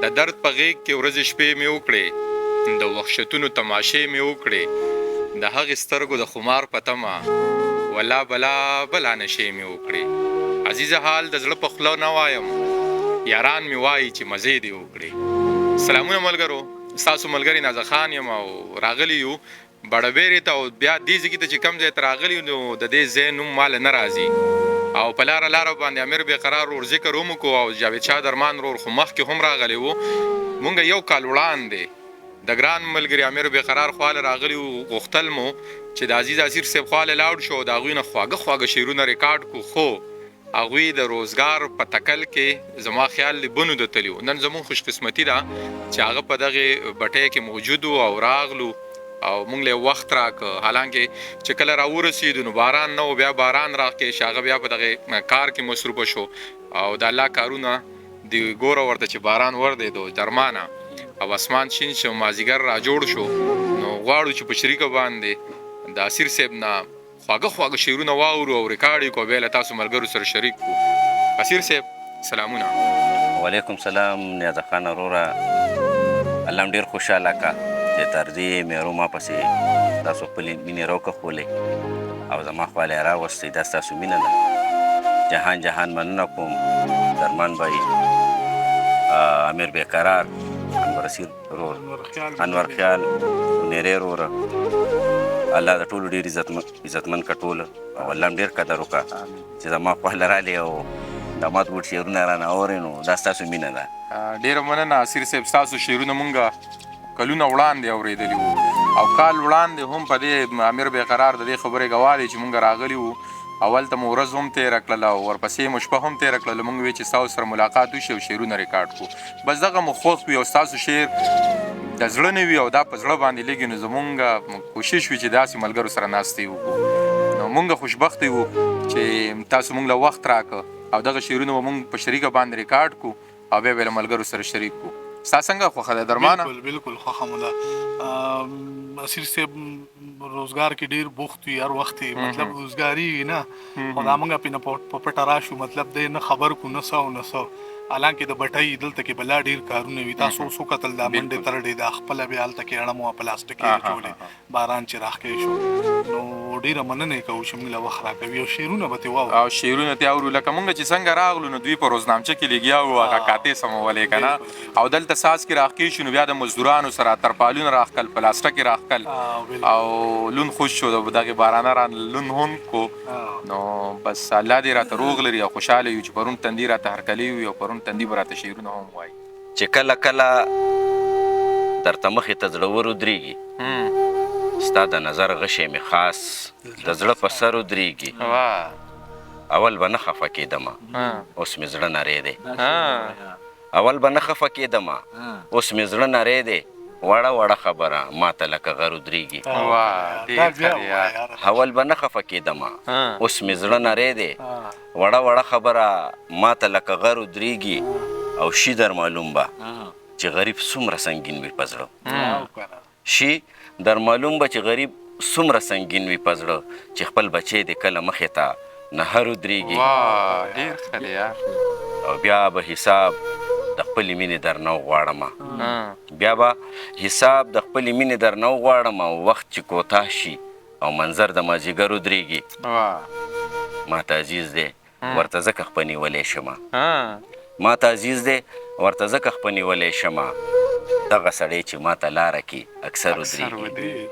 د درد په غېږ کې ورځې شپې مې وکړې، د وحشتونو تماشې مې وکړې، د هغې سترګو د خمار په تمه ولا بلا نشې مې وکړې. عزیزه حال د زړه په خوله نه وایم، یاران مې وایي چې مزې دې وکړې. سلامونه ملګرو، ستاسو ملګری نازه خان یم او راغلی یو بړبېرې ته، او بیا دې ځای ته چې کوم ځای ته راغلی نو د دې ځای نوم ماله نه راځي، او په لاره باندې امیر بېقرار ور ذکر ومکو او جاوید شاه درمان ور خو مخکې هم راغلی و. مونږ یو کال وړاندې د ګران ملګري امیر بېقرار خواله راغلي وو، غوښتل مو چې د عزیز اسیر صاحب خواله لاړ شو او د هغوی نه خواږه شعرونه ریکارډ کړو، خو هغوی د روزګار په تکل کې زما خیال د بنو د تلي وو. نن زموږ خوش قسمتي ده چې هغه په دغې بټۍ کې موجود وو او راغلو او مونږ له وخت راکړ، حالانکه چې کله راورسېدو نو باران نه و، بیا باران راکې هغه بیا په دغه کار کې مصروفه شو او د الله کارونه د ګوره ورته چې باران وردېدو درمانه او اسمان شین شو، مازدیګر را جوړ شو. نو غواړو چې په شریکه باندې د اسیر صاحب نه خواږه شعرونه واورو او ریکارډ یې کړو، بیا له تاسو ملګرو سره شریک کړو. اسیر صاحب سلامونه. وعلیکم سلام نیازه خان وروره، الله م ډېر خوشحاله که چې تر دې مېرو ما پسې تاسو خپلې مینې راوکښولې او زما خواله یې راوستئ، دا ستاسو مینه ده. جهان مننه کوم درمان بای، امیر بېقرار، انور اسیر رور، انور خیال، نیرې روره، الله د ټولو ډېر عزتمن که ټوله، او الله م ډېر قدر وکړه چې زما خواله رالې او د مات ګوټ شعرونه رانه اورې، نو دا ستاسو مینه ده. ډېره مننه اسیر صاحب، ستاسو شعرونه مونږ کلونه وړاندې اورېدلي وو او کال وړاندې هم په دې امیر بېقرار د دې خبرې ګواه دی چې مونږ راغلي وو. اول ته مو ورځ هم تېره کړله او ورپسې مو شپه هم تېره کړله، مونږ وی چې ستاسو سره ملاقات وشي او شعرونه ریکارډ کړو. بس دغه مو خوښ وي او ستاسو شعر د زړه نه وي او دا په زړه باندې لګي، نو زمونږ کوشش وي چې داسې ملګرو سره ناستې وکړو. نو مونږ خوشبخته یو چې تاسو مونږ له وخت راکړه او دغه شعرونه به مونږ په شریکه باندې ریکارډ کړو او بیا به له ملګرو سره شریک کړو. ستا څنګه خوښه ده درمانه؟ بالکل خوښه مو ده. اسیر صاحب روزګار کې ډېر بوخت وي، هر وخت مطلب روزګاري وي نه، خو دا موږ پې نه په پټه راشو، مطلب دی نه خبر کړو نه څه او نه څه. حالانکه د بټۍ دلته کې بلا ډېر کارونه وي، تاسو اوس وکتل دا منډې ترډې دا خپله بیا هلته کې اړم وه پلاستیک یې اچولې، باران چې راښکې شو نو ډېره مننه یې کوو چې موږ له وخت راکوي او شعرونه به ترې واورو. او شعرونه ترې اورو، لکه مونږ چې څنګه راغلو نو دوی په روزنامچه کې لګیا وو هغه کاتې سمولې که نه، او دلته ساز کې راښکې شو نو بیا د مزدورانو سره ترپالونه راښکل، پلاستیک یې راښکل او لون خوش شو، دغې بارانه را لون هم کو. نو بس الله دې راته روغ لري او خوشحاله یو چې پرون تندي راته هرکلی وي او پرون تندي به راته شعرونه هم وایي. چې کله درته مخې ته زړه ور ودرېږي، ستا د نظر غشی مې خاص د زړه په سر ودرېږي، اول به نه خفه کېدمه اوس مې زړه نری دی، اول به نه خفه کېدمه اوس مې زړه نری دی، وړه خبره ماته لکه غر ودرېږي، اول به نه خفه کېدمه اوس مې زړه نری دی، وړه خبره ماته لکه غر ودرېږي، او شي در معلوم به چې غریب څومره سنګین وي په زړه، شي در معلوم به چې غریب څومره سنګین وي په زړه، چې خپل بچی دې کله مخې ته نهر ودرېږي، او بیا به حساب د خپلې مینې در نه وغواړمه، بیا به حساب د خپلې مینې در نه وغواړم، او وخت چې کوتاه شي او منظر د مازدیګر ودرېږي، ماته عزیز دی ورته ځکه خپه نیولی شمه، ماته عزیز دی ورته ځکه خپه نیولی شمه، دغه سړی چې ماته لاره کې اکثر ودرېږي،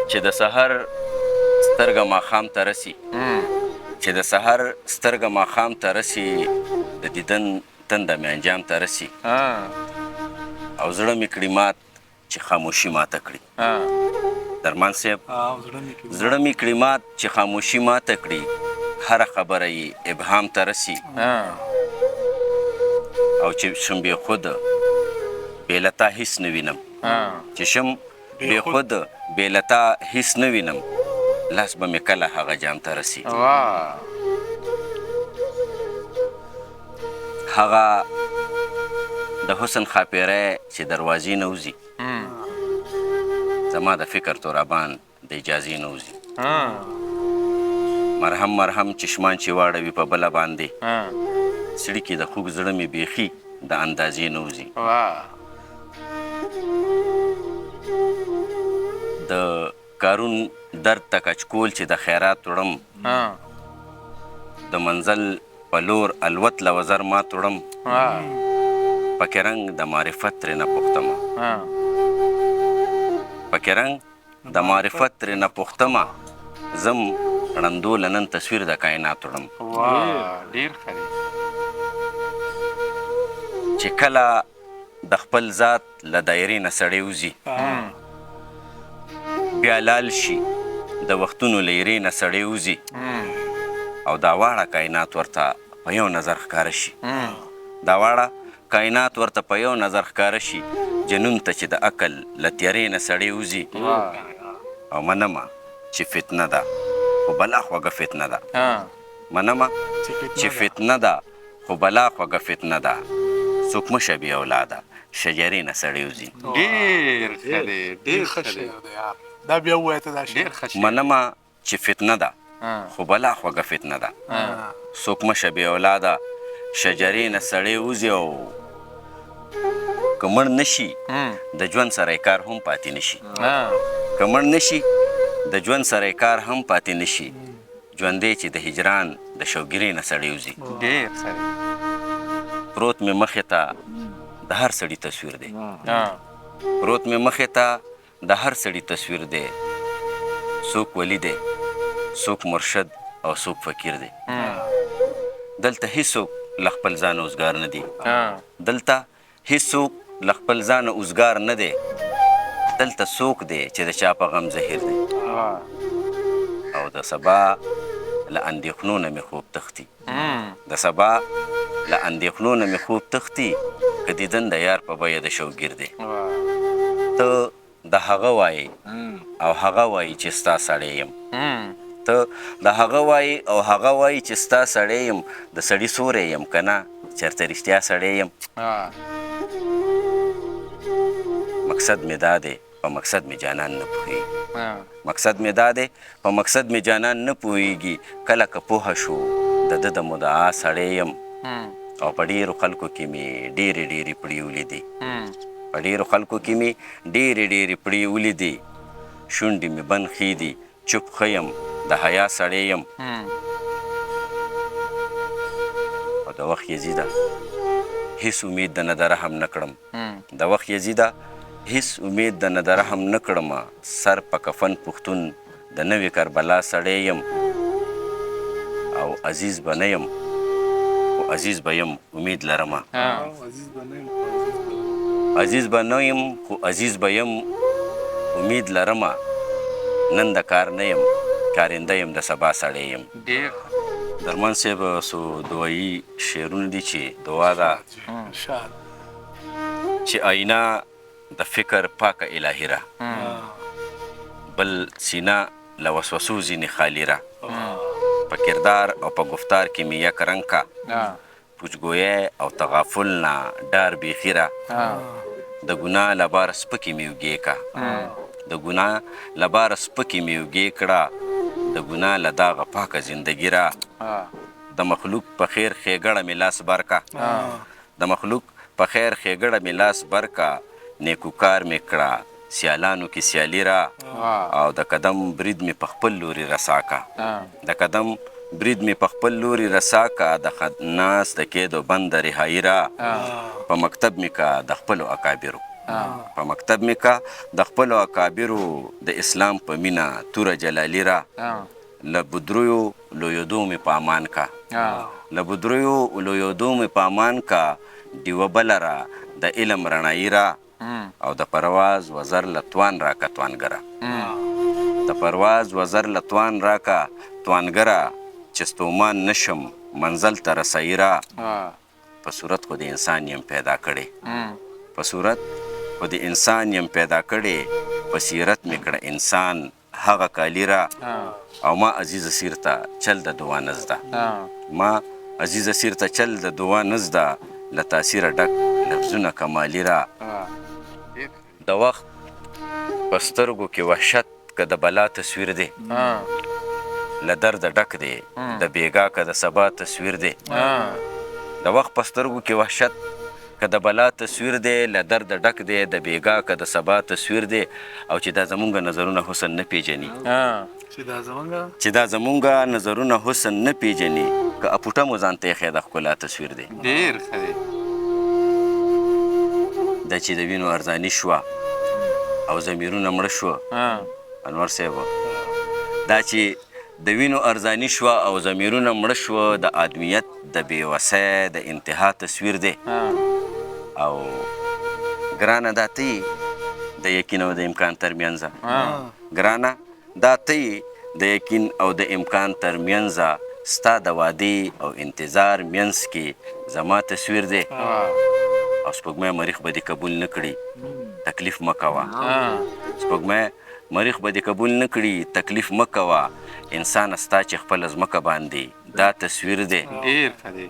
چې د سحر سترګه ماښام ته رسي، چې د سحر سترګه ماښام ته رسي، د دیدن تنده مې انجام ته رسي، او زړه مې کړي مات چې خاموشي ماته کړي. درمان صاحب زړه مې کړي مات چې خاموشي ماته کړي، هره خبره یې ابهام ته رسي، او چې شم بې خوده بې له تا هېڅ نه وینم، چې شم بې خوده بې له تا هېڅ نه وینم، لاس به مې کله هغه جام ته رسي، هغه د حسن خاپیری چې دروازې نه وځي، زما د فکر تورابان د اجازې نه وځي، مرهم چشمان چې واړوي په بله باندې، سړي کې د خوږ زړه مې بیخي د اندازې نه وځي. د کارون درد ته کچکول چې د خیرات وړم، د منزل په لور الوت له وزر ما توړم، پکې رنګ د معرفت ترې نه پوښتمه، پکې رنګ د معرفت ترې نه پوښتمه، زم ړندو له نن تصویر د کائنات وړم. ډېر ښه دی. چې کله د خپل ذات له دایرې نه سړی وځي، بیا لال شي د وختونو له ایرې نه سړی وځي، او دا واړه کائنات ورته په یو نظر ښکاره شي، دا واړه کائنات ورته په یو نظر ښکاره شي، جنون ته چې د عقل له تیارې نه سړی وځي. او منمه چې فتنه ده خو بلا خوږه فتنه ده، منمه چې فتنه ده خو بلا خوږه فتنه ده، څوک مشه بې اولاده شجرې نه سړی وځي. ډېر ښه دی، ډېر ښه دی. دا بیا ووایه ته دا شعر. منمه چې فتنه ده خو بلا خوږه فتنه ده، څوک مشه بې اولاده شجرې نه سړی وځي. او که مړ نه شي د ژوند سره یې کار هم پاتې نه شي، که مړ نه شي د ژوند سره یې کار هم پاتې نه شي، ژوندی چې د هجران د شوګیرې نه سړی وځي. ډېر ښه دی. پروت مې مخې ته د هر سړي تصویر دی، پروت مې مخې ته د هر سړي تصویر دی، څوک ولی دی، څوک مرشد او څوک فقیر دی. دلته هیڅوک له خپل ځانه اوزګار نه دی، دلته هیڅوک له خپل ځانه اوزګار نه دی، دلته څوک دی چې د چا په غم زهیر دی. او د سبا له اندېښنو نه مې خوب تښتي، د سبا له اندېښنو نه مې خوب تښتي، که دیدن د یار په بیه د شوګیر دی. ته د هغه وایې او هغه وایي چې ستا سړی یم، ته د هغه وایې او هغه وایي چې ستا سړی یم، د سړي سوری یم که نه چېرته رښتیا سړی یم. مقصد مې دا دی په مقصد مې جانان نه پوهېږي، مقصد مې دا دی په مقصد مې جانان نه پوهېږي، کله که پوهه شو د ده د مدعا سړی یم. او په ډېرو خلکو کې مې ډېرې ډېرې پړې ولیدې، په ډېرو خلکو کې مې ډېرې ډېرې پړې ولیدې، شونډې مې بند ښې دي چوپ ښه یم د حیا سړی یم. او د وخت یزیده هیڅ امید د نه د رحم نه کړم، د وخت یزیده هیڅ امید د نه د رحم نه کړم، سر په کفن پښتون د نوې کربلا سړی یم. او عزیز به نه یم خو عزیز به یم امید لرمه، عزیز به نه یم خو عزیز به یم امید لرمه، نن د کار نه یم کارنده یم د سبا سړی یم. درمان صاحب سو دعایي شعرونه دي چې دعا ده چې آینه د فکر پاکه الهي را، بل سینه له وسوسو ځینې خالی را، په کردار او په گفتار کې مې یک رنګ کا، پوچګویی او تغافل نه ډار بیخي را، د ګناه له باره سپکې مې اوږې کا، د ګناه له باره سپکې مې اوږې کړه، د ګناه له داغه پاکه زندګي را، د مخلوق په خیر ښېګړه مې لاس برکه، د مخلوق په خیر ښېګړه مې لاس برکه، نیکوکار مې کړه سیالانو کې سیالي را، او د قدم برید مې په خپل لوري رسا کا، د قدم برید مې په خپل لوري رسا کا، د ناس د کېدو بند رهایي را، په مکتب مې کا د خپلو اکابرو، په مکتب مې کا د خپلو اکابرو، د اسلام په مینه توره جلالي را، له بدریو لویدو مې په امان کا، له بدریو لویدو مې په امان کا، ډیوه بله را د علم رڼایي را، او د پرواز وزر له توان راکه توانګره، د پرواز وزر له توان راکه توانګره، چې ستومان نشم منزل ته رسایي را، په صورت خو د انسان یم پیدا کړی، په صورت خو د انسان یم پیدا کړی، په سیرت مې کړه انسان هغه کالی را، او ما عزیزه سیر ته چل د دعا نزده، ما عزیزه سیر ته چل د دعا نزده، له تاثیره ډک لفظونه کمالي را. د وخت په سترګو کې وحشت که د بلا تصویر دی، له درده ډک دی د بیګا که د سبا تصویر دی، د وخت په سترګو کې وحشت که د بلا تصویر دی له درد ډک دی د بیګا که د سبا تصویر دی او چې دا زمونږ نظرونه حسن نه پیژني چې دا زمونږ نظرونه حسن نه پیژني که اپوټه مو ځان ته ایښی د ښکلا تصویر دی ډېر ښه دی. دا چې د وینو ارزاني شوه او ضمیرونه مړه شوه انور صاحب دا چې د وینو ارزاني شوه او ضمیرونه مړه شوه د آدمیت د بېوسۍ د انتها تصویر دی او ګرانه دا ته د یقین او د امکان ترمنځه ګرانه دا ته د یقین او د امکان ترمنځه ستا د وعدې او انتظار منځ کې زما تصویر دی او سپوږمۍ مریخ به دې قبول نه کړي تکلیف مه کوه سپوږمۍ مریخ به دې قبول نه کړي تکلیف مه کوه انسان ستا چې خپله ځمکه باندې دا تصویر دی ډېر ښه دی.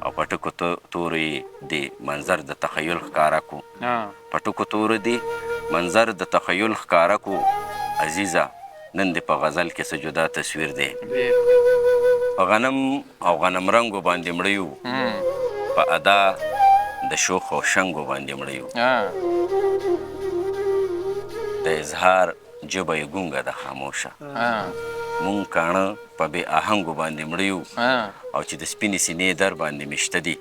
او په ټکو تورې د منظر د تخیل ښکاره کو په ټکو تورې د منظر د تخیل ښکاره کو عزیزه نن دې په غزل کې څه جدا تصویر دی په غنم او غنم رنګو باندې مړه یو په ادا د شوخ او شنګو باندې مړه یو د اظهار ژبه یې ګونګه ده خاموشه مونږ کاڼه په بې آهنګو باندې مړه یو او چې د سپینې سینې در باندې مشته دي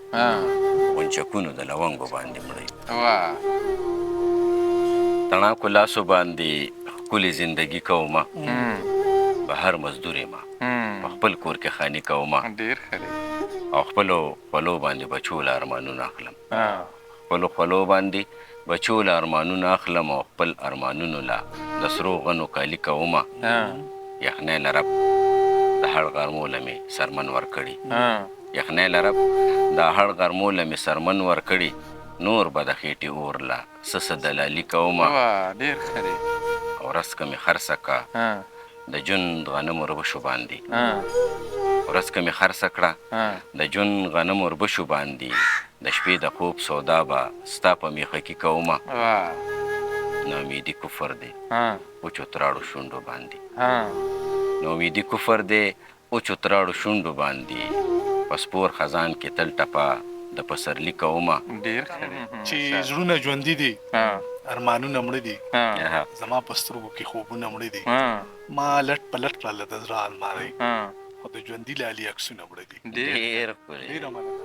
غونچکونو د لونګو باندې مړه یو تڼاکو لاسو باندې ښکلې زندګي کومه بهر مزدور یمه په خپل کور کې خاني کومه ډېر ښه دی. او خپلو خولو باندې بچو له ارمانونه اخلم خپلو خولو باندې بچو له ارمانونه اخلم او خپل ارمانونو له د سرو غنو کالي کومه یخنۍ له رب د هړ غرمو له مې سرمن ورکړي یخنۍ له رب د هړ غرمو له مې سرمن ورکړي نور به د خېټې اور له څه دلالي کومه ډېر ښه دی. او رس که مې خرڅه که د ژوند غنمو ربشو باندې ورځ که مې خرڅه کړه د ژوند غنمو ربشو باندې د شپې د خوب سودا به ستا په میخه کې کومه ناامیدي کفر دی وچو تراړو شونډو باندې ناامیدي کفر دی وچو تراړو شونډو باندې په سپور خزان کې تل ټپه د پسرلي کومه ډېر ښه دی. چې زړونه ژوندي دي ارمانونه مړه دي زما په سترګو کې خوبونه مړه دي ما لټ پلټ کړله د زړه المارۍ خو د ژوندي لالي عکسونه مړه دي ډېر ښکلی ډېره مننه